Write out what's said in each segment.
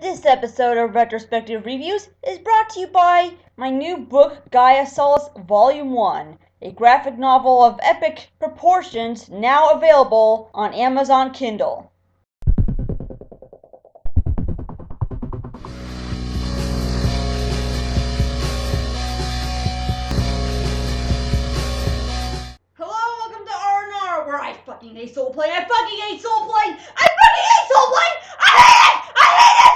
This episode of Retrospective Reviews is brought to you by my new book, Gaia Solace Volume 1, a graphic novel of epic proportions now available on Amazon Kindle. Hello, welcome to R&R, where I fucking hate soul playing. I fucking hate soul playing. I fucking hate soul playing. I hate it. I hate it. I hate it.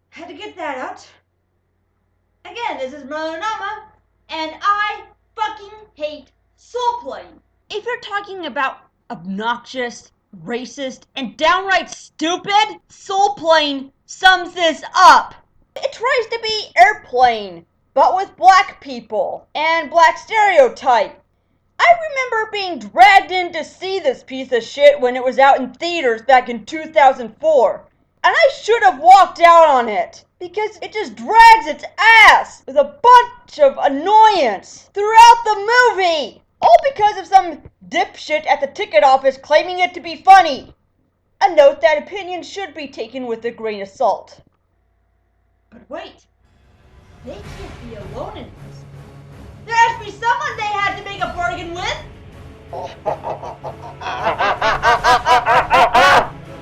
Had to get that out. Again, this is Marlyonama, and I fucking hate soul playing. If you're talking about obnoxious, racist, and downright stupid, soul playing sums this up. It tries to be Airplane, but with black people and black stereotype. I remember being dragged in to see this piece of shit when it was out in theaters back in 2004. And I should have walked out on it, because it just drags its ass with a bunch of annoyance throughout the movie. All because of some dipshit at the ticket office claiming it to be funny. A note that opinions should be taken with a grain of salt. But wait, they can't be alone in this. There has to be someone they had to make a bargain with.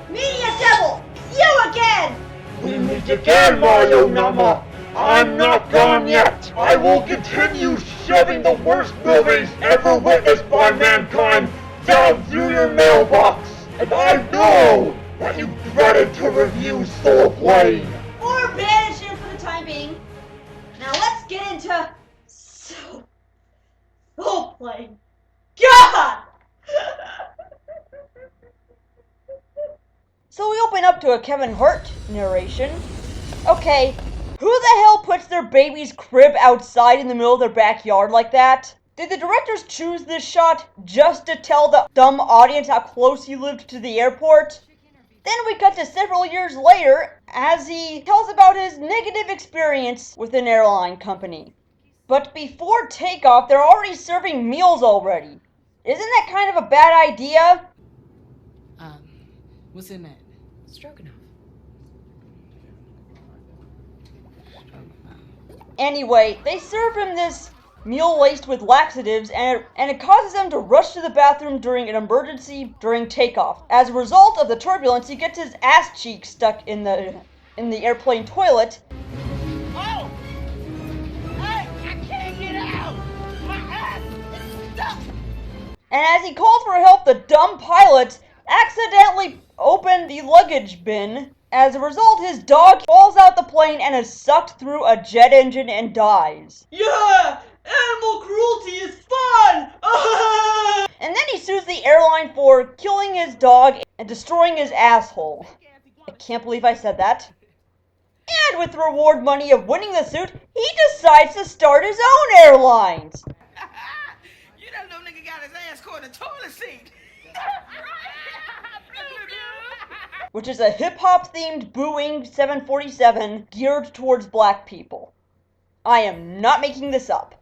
Media devil, you again! We meet again, Marlyonama! I'm not gone yet! I will continue shoving the worst movies ever witnessed by mankind down through your mailbox! And I know that you dreaded to review Soul Plane! Or banish him for the time being. Now let's get into soul playing. God! So we open up to a Kevin Hart narration. Okay, who the hell puts their baby's crib outside in the middle of their backyard like that? Did the directors choose this shot just to tell the dumb audience how close he lived to the airport? Then we cut to several years later as he tells about his negative experience with an airline company. But before takeoff, they're already serving meals already. Isn't that kind of a bad idea? What's in that? Stroganoff. Anyway, they serve him this meal laced with laxatives, and it causes him to rush to the bathroom during an emergency during takeoff. As a result of the turbulence, he gets his ass cheek stuck in the airplane toilet. Oh! Hey, I can't get out! My ass is stuck! And as he calls for help, the dumb pilot accidentally opened the luggage bin. As a result, his dog falls out the plane and is sucked through a jet engine and dies. Yeah! Animal cruelty is fun! And then he sues the airline for killing his dog and destroying his asshole. I can't believe I said that. And with the reward money of winning the suit, he decides to start his own airlines. You that little nigga got his ass caught in the toilet seat. Which is a hip-hop themed Boeing 747 geared towards black people. I am not making this up.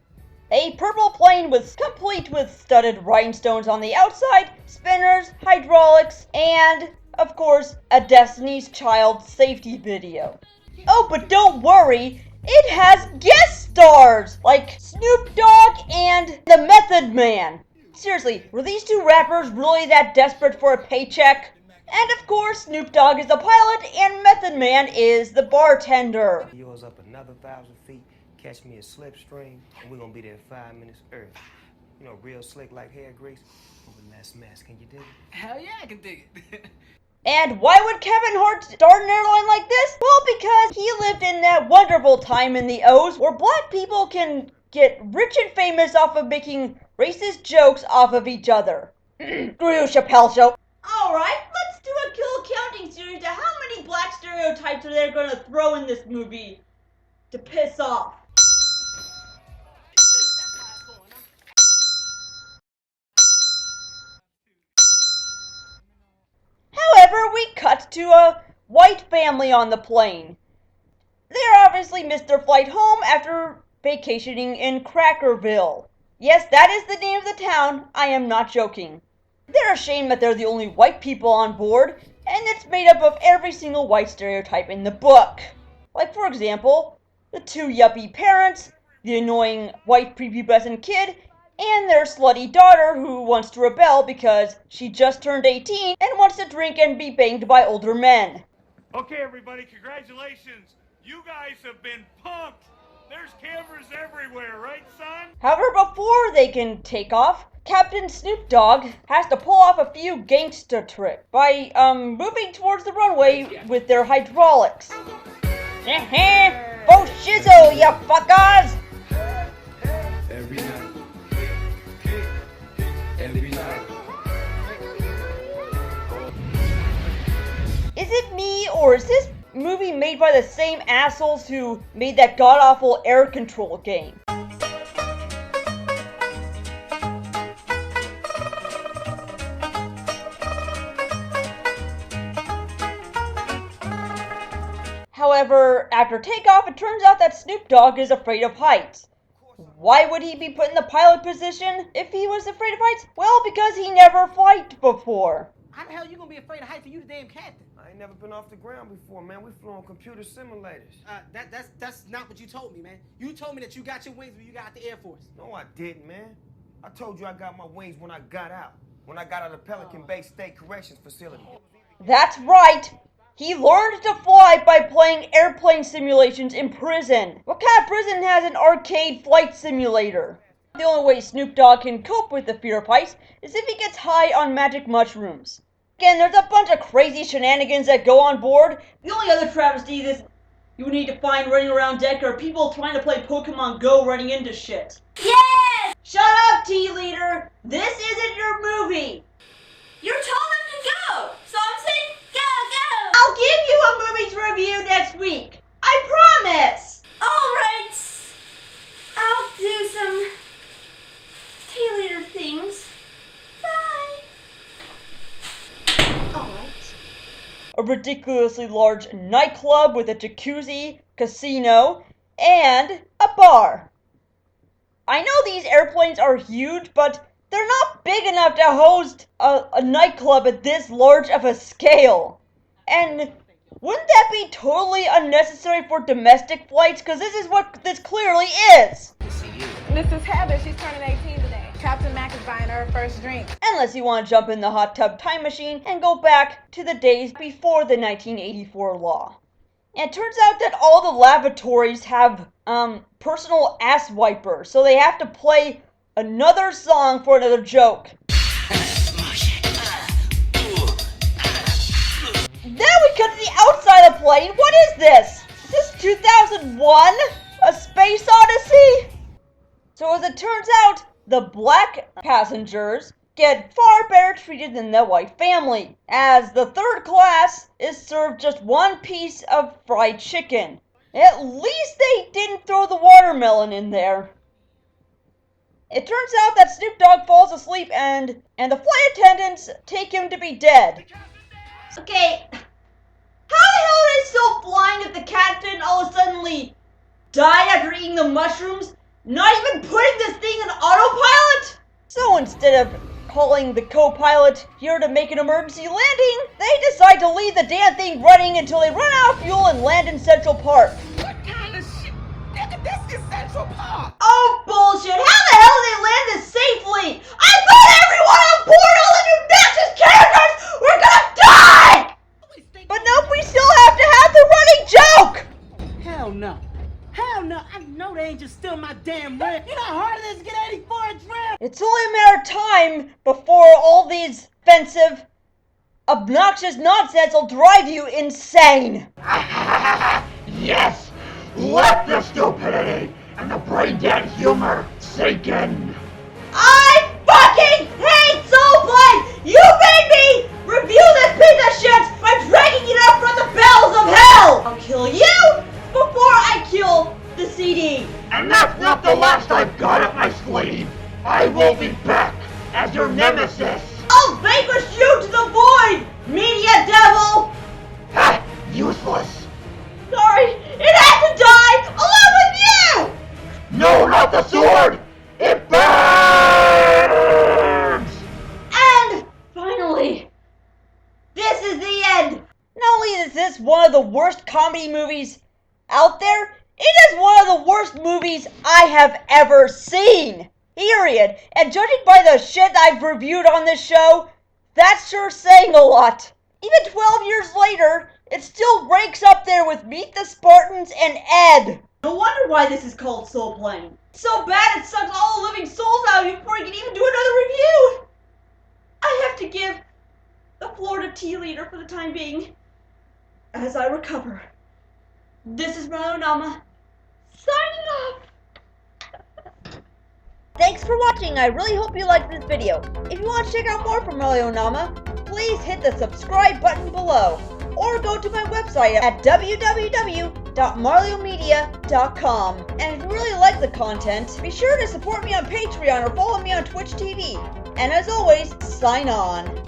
A purple plane complete with studded rhinestones on the outside, spinners, hydraulics, and, of course, a Destiny's Child safety video. Oh, but don't worry, it has guest stars like Snoop Dogg and the Method Man. Seriously, were these two rappers really that desperate for a paycheck? And of course, Snoop Dogg is the pilot and Method Man is the bartender. Yours up another 1,000 feet, catch me a slipstream, and we're gonna be there in 5 minutes early. You know, real slick like hair grease, with less mess. Can you dig it? Hell yeah, I can dig it. And why would Kevin Hart start an airline like this? Well, because he lived in that wonderful time in the O's where black people can get rich and famous off of making racist jokes off of each other. Screw you, Chappelle Show. Alright, let's do a kill counting series to how many black stereotypes are they gonna throw in this movie to piss off. However, we cut to a white family on the plane. They're obviously missed their flight home after vacationing in Crackerville. Yes, that is the name of the town. I am not joking. They're ashamed that they're the only white people on board, and it's made up of every single white stereotype in the book. Like, for example, the two yuppie parents, the annoying white prepubescent kid, and their slutty daughter who wants to rebel because she just turned 18 and wants to drink and be banged by older men. Okay, everybody, congratulations. You guys have been pumped. There's cameras everywhere, right, son? However, before they can take off, Captain Snoop Dogg has to pull off a few gangster tricks by moving towards the runway with their hydraulics. Bo shizzo, ya fuckers! Every night. Every night. Is it me, or is this movie made by the same assholes who made that god-awful air control game? However, after takeoff, it turns out that Snoop Dogg is afraid of heights. Why would he be put in the pilot position if he was afraid of heights? Well, because he never flight before. How the hell you gonna be afraid of heights when you the damn captain? I ain't never been off the ground before, man. We flew on computer simulators. That's not what you told me, man. You told me that you got your wings when you got out the Air Force. No, I didn't, man. I told you I got my wings when I got out. When I got out of Pelican Bay State Corrections Facility. That's right! He learned to fly by playing airplane simulations in prison. What kind of prison has an arcade flight simulator? The only way Snoop Dogg can cope with the fear of heights is if he gets high on magic mushrooms. Again, there's a bunch of crazy shenanigans that go on board. The only other travesty that you need to find running around deck are people trying to play Pokemon Go running into shit. Yes! Shut up, T-Leader! This isn't your movie! You're told him to go, so I'm saying go, I'll give you a movie to review next week! I promise! go! Alright, I'll do some T-leader things. Bye! Alright. A ridiculously large nightclub with a jacuzzi, casino, and a bar. I know these airplanes are huge, but they're not big enough to host a nightclub at this large of a scale. And wouldn't that be totally unnecessary for domestic flights? Because this is what this clearly is. This is Heather. She's turning 18 today. Captain Mac is buying her first drink. Unless you want to jump in the hot tub time machine and go back to the days before the 1984 law. And it turns out that all the lavatories have personal ass wipers, so they have to play another song for another joke. Then we cut to the outside of the plane. What is this? Is this 2001? A Space Odyssey? So as it turns out, the black passengers get far better treated than the white family, as the third class is served just one piece of fried chicken. At least they didn't throw the watermelon in there. It turns out that Snoop Dogg falls asleep and the flight attendants take him to be dead. Okay, how the hell are they still flying if the captain all of a sudden died after eating the mushrooms? Not even putting this thing in autopilot? So instead of calling the co-pilot here to make an emergency landing, they decide to leave the damn thing running until they run out of fuel and land in Central Park. What kind of shit? Nigga, this is Central Park. Oh, bullshit! How the hell did they land this safely? I thought everyone on board, all the new obnoxious characters, were gonna die! But nope, we still have to have the running joke! Hell no. Hell no. I know they ain't just steal my damn rim. You know how hard it is to get 84 inch rim? It's only a matter of time before all these offensive, obnoxious nonsense will drive you insane! Yes! Let the stupidity and the brain-dead humor sink in! I fucking hate Soulplay! You made me review this piece of shit by dragging it up from the bowels of hell! I'll kill you before I kill the CD! And that's not the last I've got up my sleeve! I will be back as your nemesis! I'll vanquish you to the void, media devil! Ha! Useless! Sorry, it had to die along with you! No, not the sword! It burns! And this one of the worst comedy movies out there? It is one of the worst movies I have ever seen. Period. And judging by the shit I've reviewed on this show, that's sure saying a lot. Even 12 years later, it still ranks up there with Meet the Spartans and Ed. No wonder why this is called Soul Plane. It's so bad it sucks all the living souls out of you before you can even do another review. I have to give the floor to Tea Leader for the time being, as I recover. This is Marlyonama, signing off. Thanks for watching. I really hope you liked this video. If you want to check out more from Marlyonama, please hit the subscribe button below, or go to my website at www.marlyomedia.com. And if you really like the content, be sure to support me on Patreon or follow me on Twitch TV. And as always, sign on.